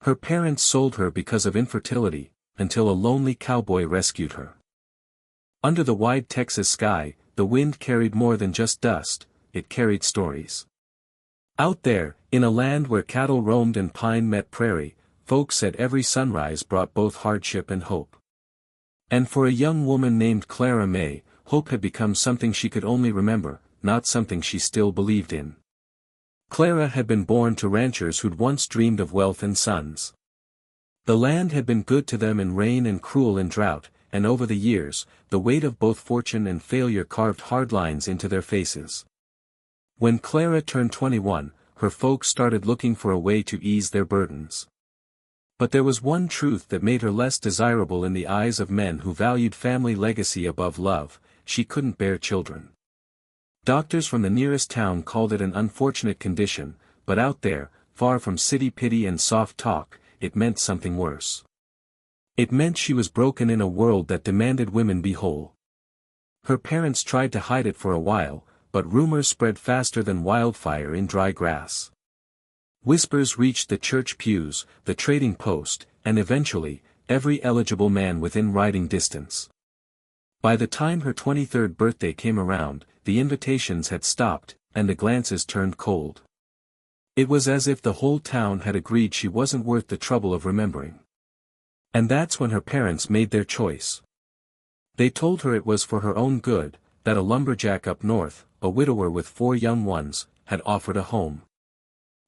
Her parents sold her because of infertility, until a lonely cowboy rescued her. Under the wide Texas sky, the wind carried more than just dust, it carried stories. Out there, in a land where cattle roamed and pine met prairie, folks said every sunrise brought both hardship and hope. And for a young woman named Clara May, hope had become something she could only remember, not something she still believed in. Clara had been born to ranchers who'd once dreamed of wealth and sons. The land had been good to them in rain and cruel in drought, and over the years, the weight of both fortune and failure carved hard lines into their faces. When Clara turned 21, her folks started looking for a way to ease their burdens. But there was one truth that made her less desirable in the eyes of men who valued family legacy above love: she couldn't bear children. Doctors from the nearest town called it an unfortunate condition, but out there, far from city pity and soft talk, it meant something worse. It meant she was broken in a world that demanded women be whole. Her parents tried to hide it for a while, but rumors spread faster than wildfire in dry grass. Whispers reached the church pews, the trading post, and eventually, every eligible man within riding distance. By the time her 23rd birthday came around, the invitations had stopped, and the glances turned cold. It was as if the whole town had agreed she wasn't worth the trouble of remembering. And that's when her parents made their choice. They told her it was for her own good, that a lumberjack up north, a widower with 4 young ones, had offered a home.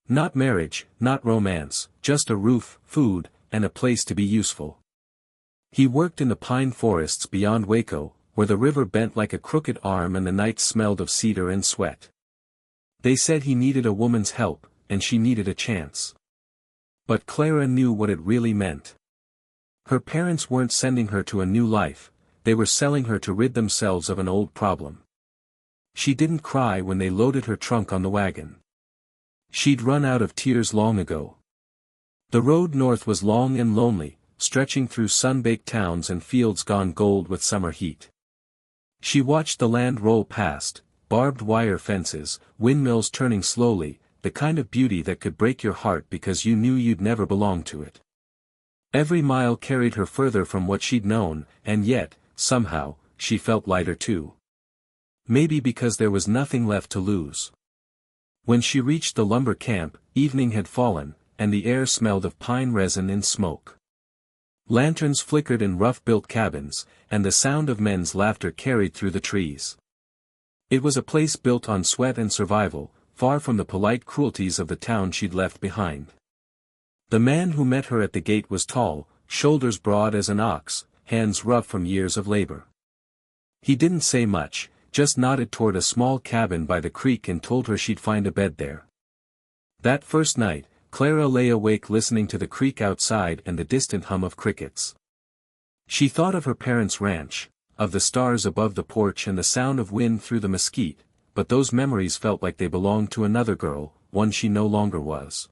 Not marriage, not romance, just a roof, food, and a place to be useful. He worked in the pine forests beyond Waco, where the river bent like a crooked arm and the nights smelled of cedar and sweat. They said he needed a woman's help, and she needed a chance. But Clara knew what it really meant. Her parents weren't sending her to a new life, they were selling her to rid themselves of an old problem. She didn't cry when they loaded her trunk on the wagon. She'd run out of tears long ago. The road north was long and lonely, stretching through sun-baked towns and fields gone gold with summer heat. She watched the land roll past, barbed wire fences, windmills turning slowly, the kind of beauty that could break your heart because you knew you'd never belong to it. Every mile carried her further from what she'd known, and yet, somehow, she felt lighter too. Maybe because there was nothing left to lose. When she reached the lumber camp, evening had fallen, and the air smelled of pine resin and smoke. Lanterns flickered in rough-built cabins, and the sound of men's laughter carried through the trees. It was a place built on sweat and survival, far from the polite cruelties of the town she'd left behind. The man who met her at the gate was tall, shoulders broad as an ox, hands rough from years of labor. He didn't say much, just nodded toward a small cabin by the creek and told her she'd find a bed there. That first night, Clara lay awake listening to the creek outside and the distant hum of crickets. She thought of her parents' ranch, of the stars above the porch and the sound of wind through the mesquite, but those memories felt like they belonged to another girl, one she no longer was.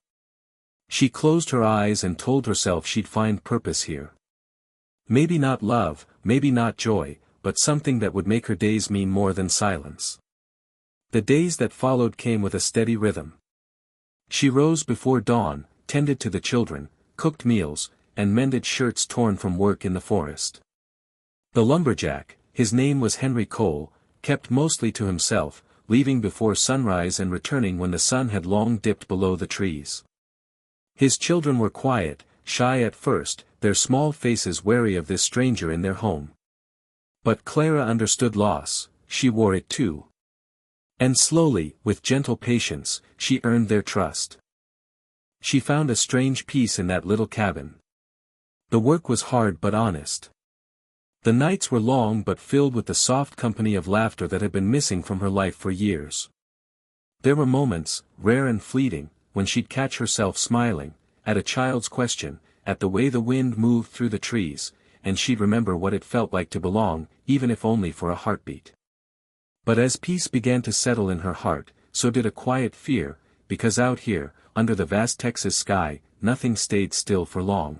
She closed her eyes and told herself she'd find purpose here. Maybe not love, maybe not joy, but something that would make her days mean more than silence. The days that followed came with a steady rhythm. She rose before dawn, tended to the children, cooked meals, and mended shirts torn from work in the forest. The lumberjack, his name was Henry Cole, kept mostly to himself, leaving before sunrise and returning when the sun had long dipped below the trees. His children were quiet, shy at first, their small faces wary of this stranger in their home. But Clara understood loss, she wore it too. And slowly, with gentle patience, she earned their trust. She found a strange peace in that little cabin. The work was hard but honest. The nights were long but filled with the soft company of laughter that had been missing from her life for years. There were moments, rare and fleeting, when she'd catch herself smiling, at a child's question, at the way the wind moved through the trees, and she'd remember what it felt like to belong, even if only for a heartbeat. But as peace began to settle in her heart, so did a quiet fear, because out here, under the vast Texas sky, nothing stayed still for long.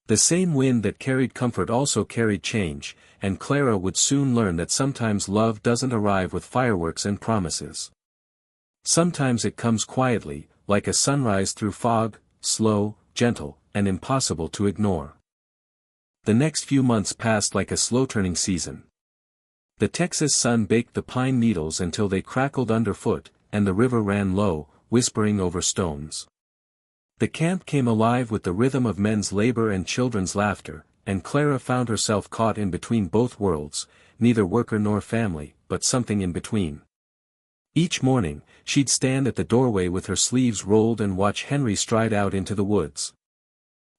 The same wind that carried comfort also carried change, and Clara would soon learn that sometimes love doesn't arrive with fireworks and promises. Sometimes it comes quietly, like a sunrise through fog, slow, gentle, and impossible to ignore. The next few months passed like a slow-turning season. The Texas sun baked the pine needles until they crackled underfoot, and the river ran low, whispering over stones. The camp came alive with the rhythm of men's labor and children's laughter, and Clara found herself caught in between both worlds, neither worker nor family, but something in between. Each morning, she'd stand at the doorway with her sleeves rolled and watch Henry stride out into the woods.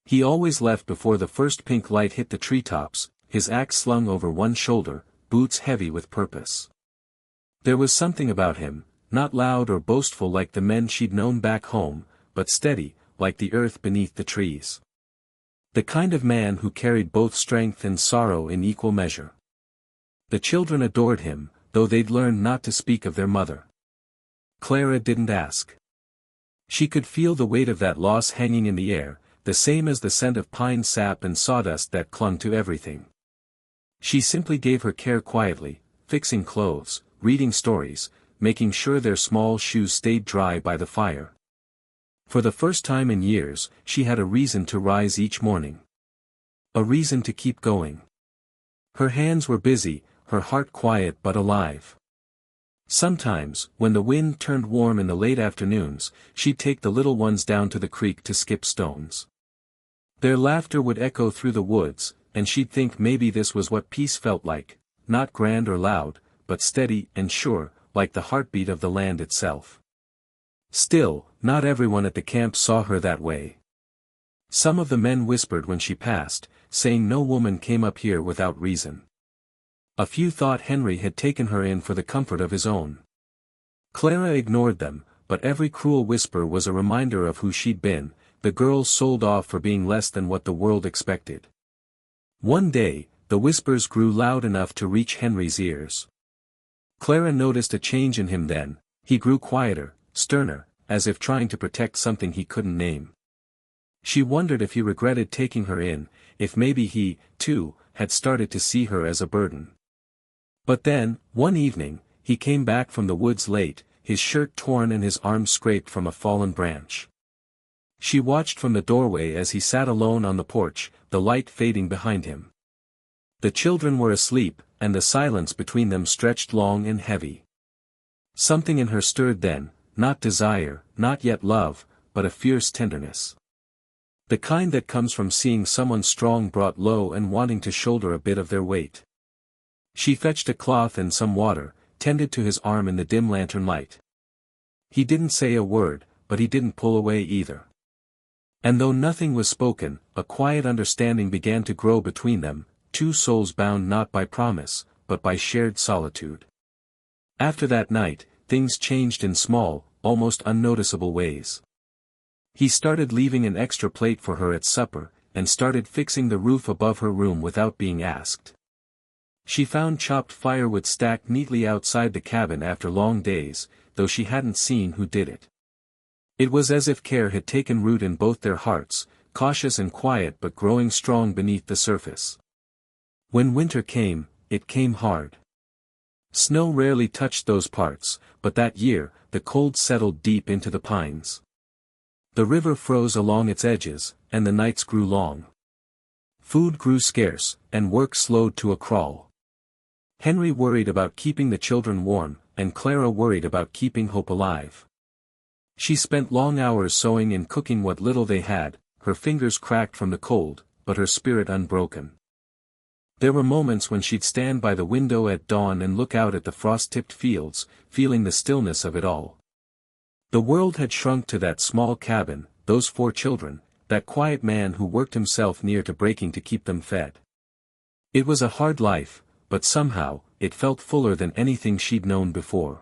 He always left before the first pink light hit the treetops, his axe slung over one shoulder, boots heavy with purpose. There was something about him, not loud or boastful like the men she'd known back home, but steady, like the earth beneath the trees. The kind of man who carried both strength and sorrow in equal measure. The children adored him, though they'd learned not to speak of their mother. Clara didn't ask. She could feel the weight of that loss hanging in the air, the same as the scent of pine sap and sawdust that clung to everything. She simply gave her care quietly, fixing clothes, reading stories, making sure their small shoes stayed dry by the fire. For the first time in years, she had a reason to rise each morning. A reason to keep going. Her hands were busy, her heart quiet but alive. Sometimes, when the wind turned warm in the late afternoons, she'd take the little ones down to the creek to skip stones. Their laughter would echo through the woods, and she'd think maybe this was what peace felt like, not grand or loud, but steady and sure, like the heartbeat of the land itself. Still, not everyone at the camp saw her that way. Some of the men whispered when she passed, saying no woman came up here without reason. A few thought Henry had taken her in for the comfort of his own. Clara ignored them, but every cruel whisper was a reminder of who she'd been, the girl sold off for being less than what the world expected. One day, the whispers grew loud enough to reach Henry's ears. Clara noticed a change in him then. He grew quieter, sterner, as if trying to protect something he couldn't name. She wondered if he regretted taking her in, if maybe he, too, had started to see her as a burden. But then, one evening, he came back from the woods late, his shirt torn and his arm scraped from a fallen branch. She watched from the doorway as he sat alone on the porch, the light fading behind him. The children were asleep, and the silence between them stretched long and heavy. Something in her stirred then, not desire, not yet love, but a fierce tenderness. The kind that comes from seeing someone strong brought low and wanting to shoulder a bit of their weight. She fetched a cloth and some water, tended to his arm in the dim lantern light. He didn't say a word, but he didn't pull away either. And though nothing was spoken, a quiet understanding began to grow between them, two souls bound not by promise, but by shared solitude. After that night, things changed in small, almost unnoticeable ways. He started leaving an extra plate for her at supper, and started fixing the roof above her room without being asked. She found chopped firewood stacked neatly outside the cabin after long days, though she hadn't seen who did it. It was as if care had taken root in both their hearts, cautious and quiet but growing strong beneath the surface. When winter came, it came hard. Snow rarely touched those parts, but that year, the cold settled deep into the pines. The river froze along its edges, and the nights grew long. Food grew scarce, and work slowed to a crawl. Henry worried about keeping the children warm, and Clara worried about keeping hope alive. She spent long hours sewing and cooking what little they had, her fingers cracked from the cold, but her spirit unbroken. There were moments when she'd stand by the window at dawn and look out at the frost-tipped fields, feeling the stillness of it all. The world had shrunk to that small cabin, those 4 children, that quiet man who worked himself near to breaking to keep them fed. It was a hard life, but somehow, it felt fuller than anything she'd known before.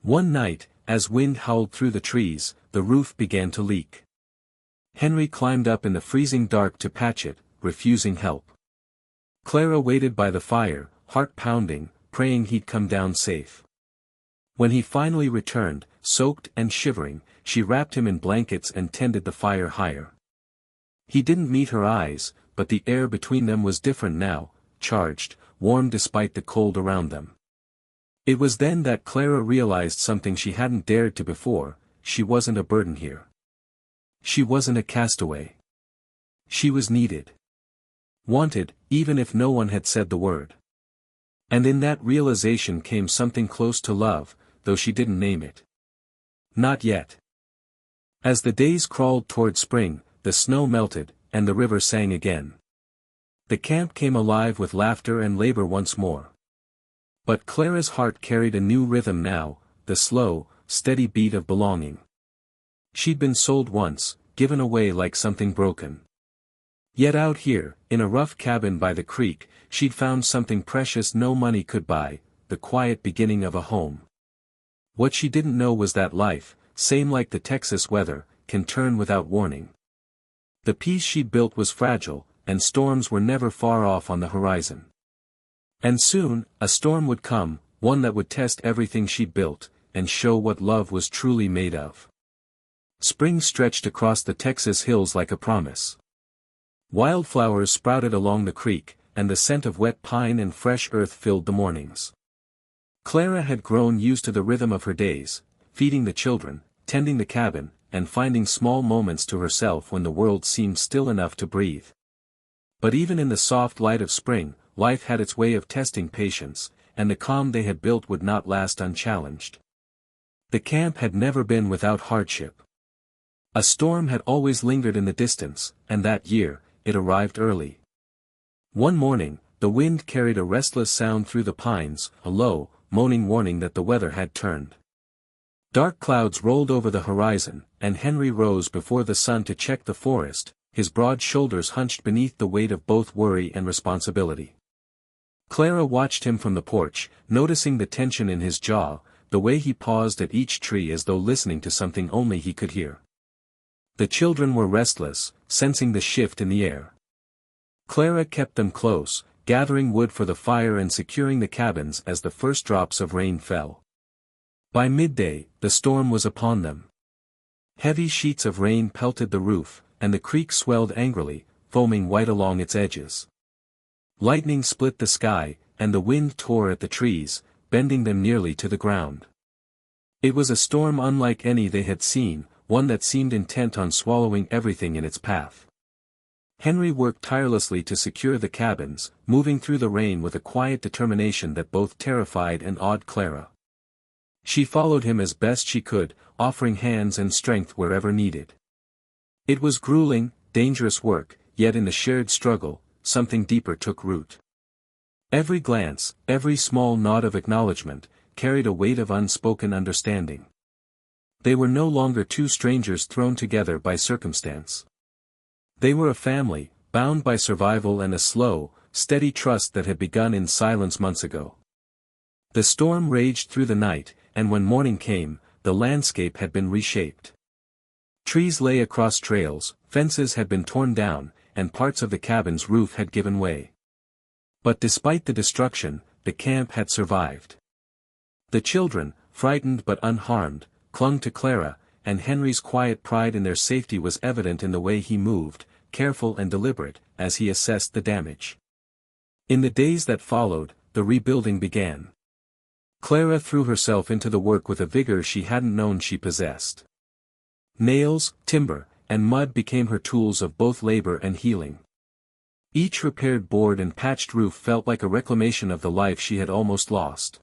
One night, as wind howled through the trees, the roof began to leak. Henry climbed up in the freezing dark to patch it, refusing help. Clara waited by the fire, heart pounding, praying he'd come down safe. When he finally returned, soaked and shivering, she wrapped him in blankets and tended the fire higher. He didn't meet her eyes, but the air between them was different now, charged, warm despite the cold around them. It was then that Clara realized something she hadn't dared to before: she wasn't a burden here. She wasn't a castaway. She was needed. Wanted, even if no one had said the word. And in that realization came something close to love, though she didn't name it. Not yet. As the days crawled toward spring, the snow melted, and the river sang again. The camp came alive with laughter and labor once more. But Clara's heart carried a new rhythm now, the slow, steady beat of belonging. She'd been sold once, given away like something broken. Yet out here, in a rough cabin by the creek, she'd found something precious no money could buy, the quiet beginning of a home. What she didn't know was that life, same like the Texas weather, can turn without warning. The peace she'd built was fragile, and storms were never far off on the horizon. And soon, a storm would come, one that would test everything she'd built, and show what love was truly made of. Spring stretched across the Texas hills like a promise. Wildflowers sprouted along the creek, and the scent of wet pine and fresh earth filled the mornings. Clara had grown used to the rhythm of her days, feeding the children, tending the cabin, and finding small moments to herself when the world seemed still enough to breathe. But even in the soft light of spring, life had its way of testing patience, and the calm they had built would not last unchallenged. The camp had never been without hardship. A storm had always lingered in the distance, and that year, it arrived early. One morning, the wind carried a restless sound through the pines, a low, moaning warning that the weather had turned. Dark clouds rolled over the horizon, and Henry rose before the sun to check the forest, his broad shoulders hunched beneath the weight of both worry and responsibility. Clara watched him from the porch, noticing the tension in his jaw, the way he paused at each tree as though listening to something only he could hear. The children were restless, sensing the shift in the air. Clara kept them close, gathering wood for the fire and securing the cabins as the first drops of rain fell. By midday, the storm was upon them. Heavy sheets of rain pelted the roof, and the creek swelled angrily, foaming white along its edges. Lightning split the sky, and the wind tore at the trees, bending them nearly to the ground. It was a storm unlike any they had seen, one that seemed intent on swallowing everything in its path. Henry worked tirelessly to secure the cabins, moving through the rain with a quiet determination that both terrified and awed Clara. She followed him as best she could, offering hands and strength wherever needed. It was grueling, dangerous work, yet in the shared struggle, something deeper took root. Every glance, every small nod of acknowledgement, carried a weight of unspoken understanding. They were no longer two strangers thrown together by circumstance. They were a family, bound by survival and a slow, steady trust that had begun in silence months ago. The storm raged through the night, and when morning came, the landscape had been reshaped. Trees lay across trails, fences had been torn down, and parts of the cabin's roof had given way. But despite the destruction, the camp had survived. The children, frightened but unharmed, clung to Clara, and Henry's quiet pride in their safety was evident in the way he moved, careful and deliberate, as he assessed the damage. In the days that followed, the rebuilding began. Clara threw herself into the work with a vigor she hadn't known she possessed. Nails, timber, and mud became her tools of both labor and healing. Each repaired board and patched roof felt like a reclamation of the life she had almost lost.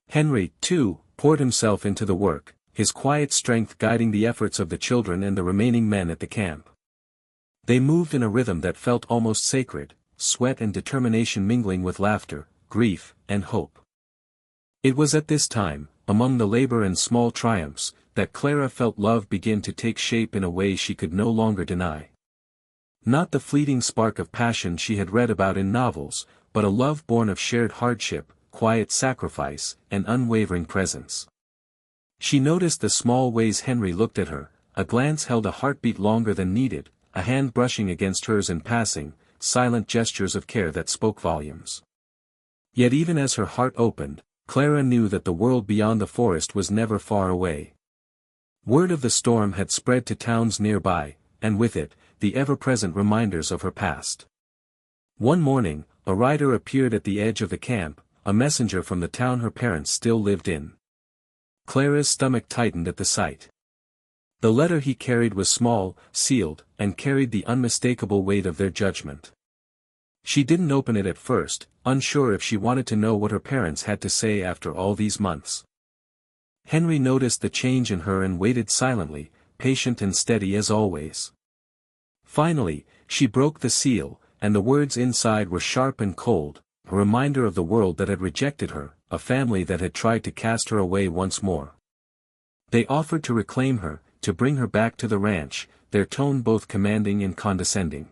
Henry, too, poured himself into the work, his quiet strength guiding the efforts of the children and the remaining men at the camp. They moved in a rhythm that felt almost sacred, sweat and determination mingling with laughter, grief, and hope. It was at this time, among the labor and small triumphs, that Clara felt love begin to take shape in a way she could no longer deny. Not the fleeting spark of passion she had read about in novels, but a love born of shared hardship, quiet sacrifice, and unwavering presence. She noticed the small ways Henry looked at her, a glance held a heartbeat longer than needed, a hand brushing against hers in passing, silent gestures of care that spoke volumes. Yet even as her heart opened, Clara knew that the world beyond the forest was never far away. Word of the storm had spread to towns nearby, and with it, the ever-present reminders of her past. One morning, a rider appeared at the edge of the camp, a messenger from the town her parents still lived in. Clara's stomach tightened at the sight. The letter he carried was small, sealed, and carried the unmistakable weight of their judgment. She didn't open it at first, unsure if she wanted to know what her parents had to say after all these months. Henry noticed the change in her and waited silently, patient and steady as always. Finally, she broke the seal, and the words inside were sharp and cold, a reminder of the world that had rejected her, a family that had tried to cast her away once more. They offered to reclaim her, to bring her back to the ranch, their tone both commanding and condescending.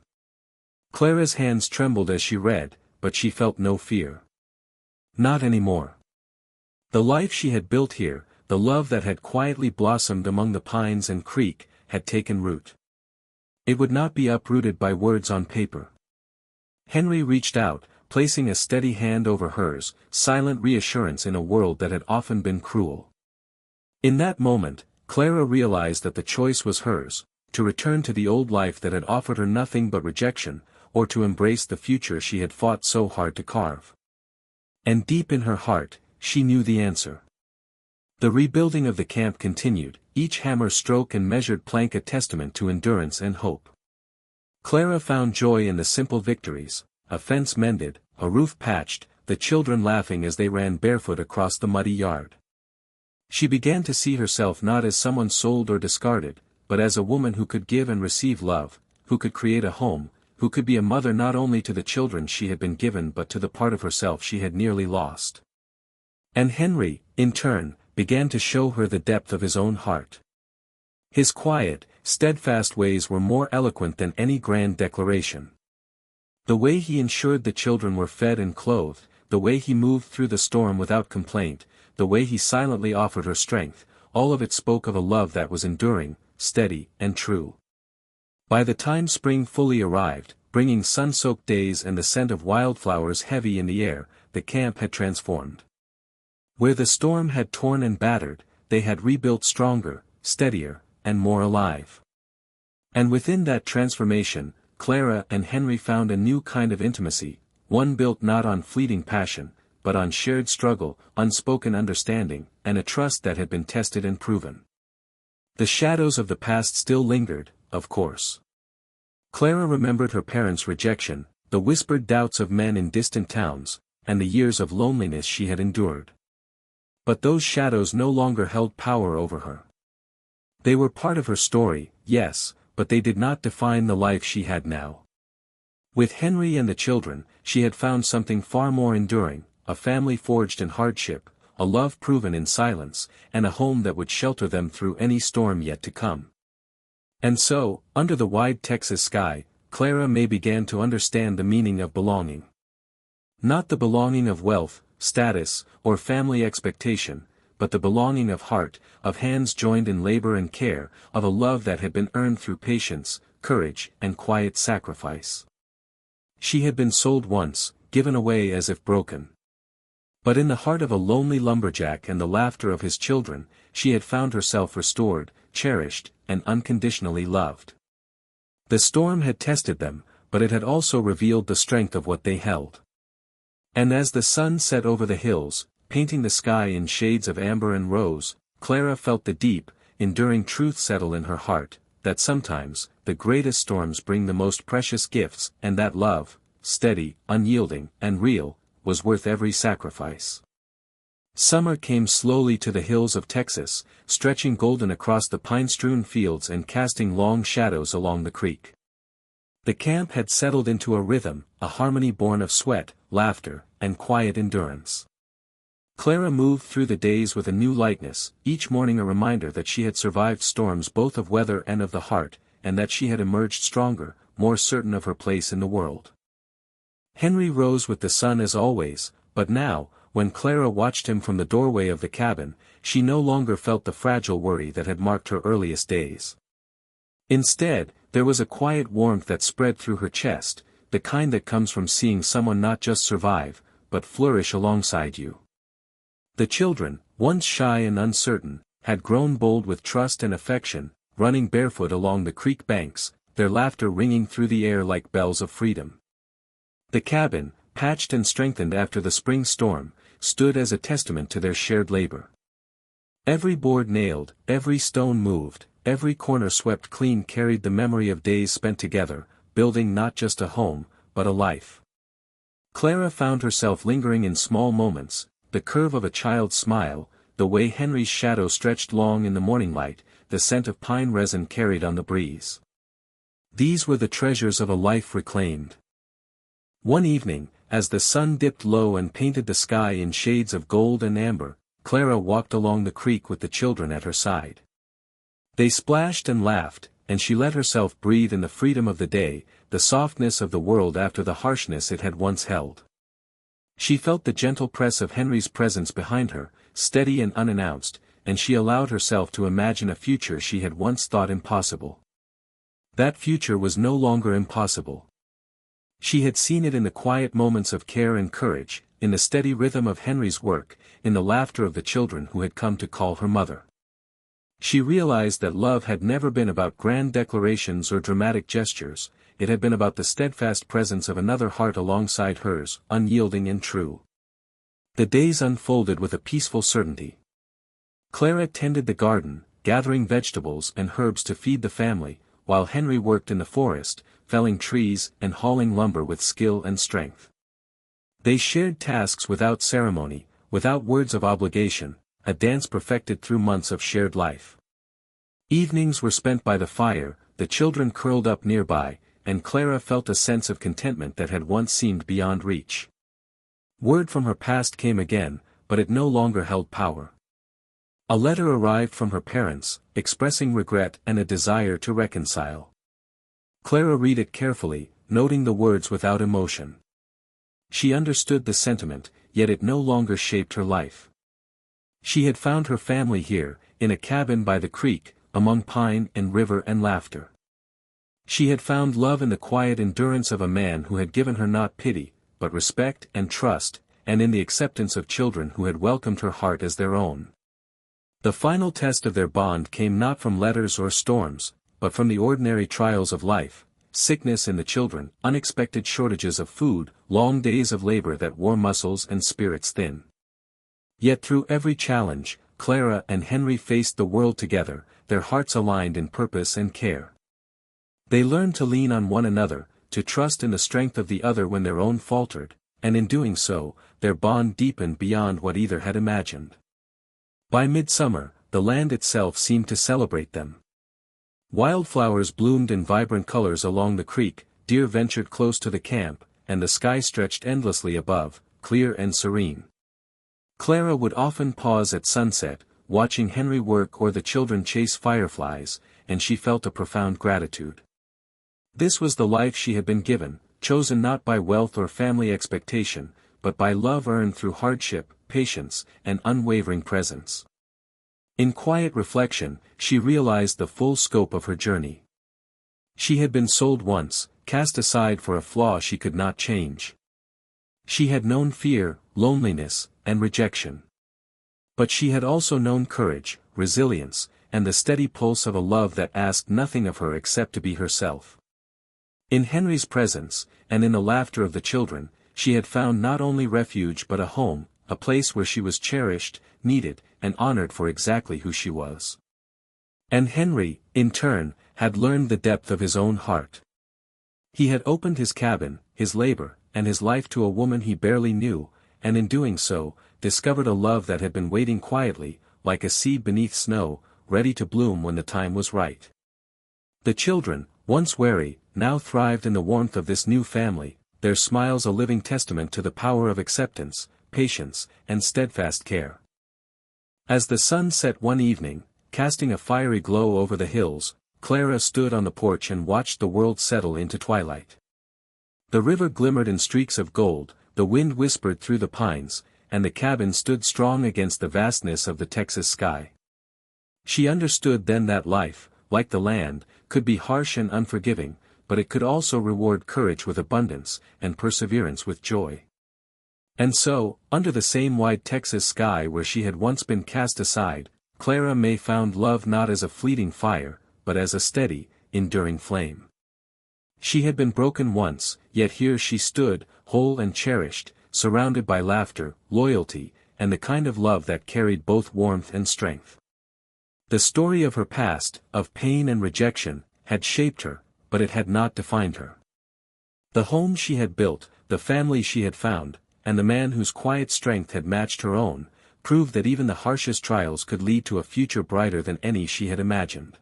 Clara's hands trembled as she read, but she felt no fear. Not anymore. The life she had built here, the love that had quietly blossomed among the pines and creek, had taken root. It would not be uprooted by words on paper. Henry reached out, placing a steady hand over hers, silent reassurance in a world that had often been cruel. In that moment, Clara realized that the choice was hers, to return to the old life that had offered her nothing but rejection, or to embrace the future she had fought so hard to carve. And deep in her heart, she knew the answer. The rebuilding of the camp continued, each hammer stroke and measured plank a testament to endurance and hope. Clara found joy in the simple victories, a fence mended, a roof patched, the children laughing as they ran barefoot across the muddy yard. She began to see herself not as someone sold or discarded, but as a woman who could give and receive love, who could create a home, who could be a mother not only to the children she had been given but to the part of herself she had nearly lost. And Henry, in turn, began to show her the depth of his own heart. His quiet, steadfast ways were more eloquent than any grand declaration. The way he ensured the children were fed and clothed, the way he moved through the storm without complaint, the way he silently offered her strength, all of it spoke of a love that was enduring, steady, and true. By the time spring fully arrived, bringing sun-soaked days and the scent of wildflowers heavy in the air, the camp had transformed. Where the storm had torn and battered, they had rebuilt stronger, steadier, and more alive. And within that transformation, Clara and Henry found a new kind of intimacy, one built not on fleeting passion, but on shared struggle, unspoken understanding, and a trust that had been tested and proven. The shadows of the past still lingered, of course. Clara remembered her parents' rejection, the whispered doubts of men in distant towns, and the years of loneliness she had endured. But those shadows no longer held power over her. They were part of her story, yes, but they did not define the life she had now. With Henry and the children, she had found something far more enduring, a family forged in hardship, a love proven in silence, and a home that would shelter them through any storm yet to come. And so, under the wide Texas sky, Clara May began to understand the meaning of belonging. Not the belonging of wealth, status, or family expectation, but the belonging of heart, of hands joined in labor and care, of a love that had been earned through patience, courage, and quiet sacrifice. She had been sold once, given away as if broken. But in the heart of a lonely lumberjack and the laughter of his children, she had found herself restored, cherished, and unconditionally loved. The storm had tested them, but it had also revealed the strength of what they held. And as the sun set over the hills, painting the sky in shades of amber and rose, Clara felt the deep, enduring truth settle in her heart, that sometimes, the greatest storms bring the most precious gifts, and that love, steady, unyielding, and real, was worth every sacrifice. Summer came slowly to the hills of Texas, stretching golden across the pine-strewn fields and casting long shadows along the creek. The camp had settled into a rhythm, a harmony born of sweat, laughter, and quiet endurance. Clara moved through the days with a new lightness, each morning a reminder that she had survived storms both of weather and of the heart, and that she had emerged stronger, more certain of her place in the world. Henry rose with the sun as always, but now, when Clara watched him from the doorway of the cabin, she no longer felt the fragile worry that had marked her earliest days. Instead, there was a quiet warmth that spread through her chest, the kind that comes from seeing someone not just survive, but flourish alongside you. The children, once shy and uncertain, had grown bold with trust and affection, running barefoot along the creek banks, their laughter ringing through the air like bells of freedom. The cabin, patched and strengthened after the spring storm, stood as a testament to their shared labor. Every board nailed, every stone moved, every corner swept clean carried the memory of days spent together, building not just a home, but a life. Clara found herself lingering in small moments, the curve of a child's smile, the way Henry's shadow stretched long in the morning light, the scent of pine resin carried on the breeze. These were the treasures of a life reclaimed. One evening, as the sun dipped low and painted the sky in shades of gold and amber, Clara walked along the creek with the children at her side. They splashed and laughed, and she let herself breathe in the freedom of the day, the softness of the world after the harshness it had once held. She felt the gentle press of Henry's presence behind her, steady and unannounced, and she allowed herself to imagine a future she had once thought impossible. That future was no longer impossible. She had seen it in the quiet moments of care and courage, in the steady rhythm of Henry's work, in the laughter of the children who had come to call her mother. She realized that love had never been about grand declarations or dramatic gestures, it had been about the steadfast presence of another heart alongside hers, unyielding and true. The days unfolded with a peaceful certainty. Clara tended the garden, gathering vegetables and herbs to feed the family, while Henry worked in the forest, felling trees and hauling lumber with skill and strength. They shared tasks without ceremony, without words of obligation, a dance perfected through months of shared life. Evenings were spent by the fire, the children curled up nearby, and Clara felt a sense of contentment that had once seemed beyond reach. Word from her past came again, but it no longer held power. A letter arrived from her parents, expressing regret and a desire to reconcile. Clara read it carefully, noting the words without emotion. She understood the sentiment, yet it no longer shaped her life. She had found her family here, in a cabin by the creek, among pine and river and laughter. She had found love in the quiet endurance of a man who had given her not pity, but respect and trust, and in the acceptance of children who had welcomed her heart as their own. The final test of their bond came not from letters or storms, but from the ordinary trials of life, sickness in the children, unexpected shortages of food, long days of labor that wore muscles and spirits thin. Yet through every challenge, Clara and Henry faced the world together, their hearts aligned in purpose and care. They learned to lean on one another, to trust in the strength of the other when their own faltered, and in doing so, their bond deepened beyond what either had imagined. By midsummer, the land itself seemed to celebrate them. Wildflowers bloomed in vibrant colors along the creek, deer ventured close to the camp, and the sky stretched endlessly above, clear and serene. Clara would often pause at sunset, watching Henry work or the children chase fireflies, and she felt a profound gratitude. This was the life she had been given, chosen not by wealth or family expectation, but by love earned through hardship, patience, and unwavering presence. In quiet reflection, she realized the full scope of her journey. She had been sold once, cast aside for a flaw she could not change. She had known fear, loneliness, and rejection. But she had also known courage, resilience, and the steady pulse of a love that asked nothing of her except to be herself. In Henry's presence, and in the laughter of the children, she had found not only refuge but a home, a place where she was cherished, needed, and honored for exactly who she was. And Henry, in turn, had learned the depth of his own heart. He had opened his cabin, his labor, and his life to a woman he barely knew, and in doing so, discovered a love that had been waiting quietly, like a seed beneath snow, ready to bloom when the time was right. The children, once wary, now thrived in the warmth of this new family, their smiles a living testament to the power of acceptance, patience, and steadfast care. As the sun set one evening, casting a fiery glow over the hills, Clara stood on the porch and watched the world settle into twilight. The river glimmered in streaks of gold, the wind whispered through the pines, and the cabin stood strong against the vastness of the Texas sky. She understood then that life, like the land, could be harsh and unforgiving, but it could also reward courage with abundance, and perseverance with joy. And so, under the same wide Texas sky where she had once been cast aside, Clara May found love not as a fleeting fire, but as a steady, enduring flame. She had been broken once, yet here she stood, whole and cherished, surrounded by laughter, loyalty, and the kind of love that carried both warmth and strength. The story of her past, of pain and rejection, had shaped her, but it had not defined her. The home she had built, the family she had found, and the man whose quiet strength had matched her own, proved that even the harshest trials could lead to a future brighter than any she had imagined.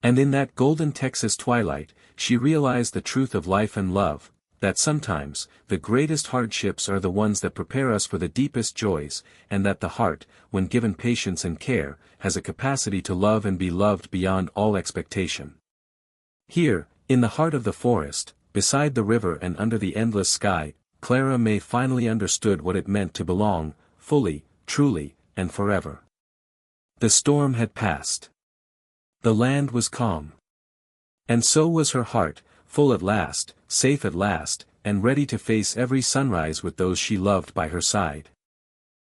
And in that golden Texas twilight, she realized the truth of life and love, that sometimes, the greatest hardships are the ones that prepare us for the deepest joys, and that the heart, when given patience and care, has a capacity to love and be loved beyond all expectation. Here, in the heart of the forest, beside the river and under the endless sky, Clara May finally understood what it meant to belong, fully, truly, and forever. The storm had passed. The land was calm. And so was her heart, full at last, safe at last, and ready to face every sunrise with those she loved by her side.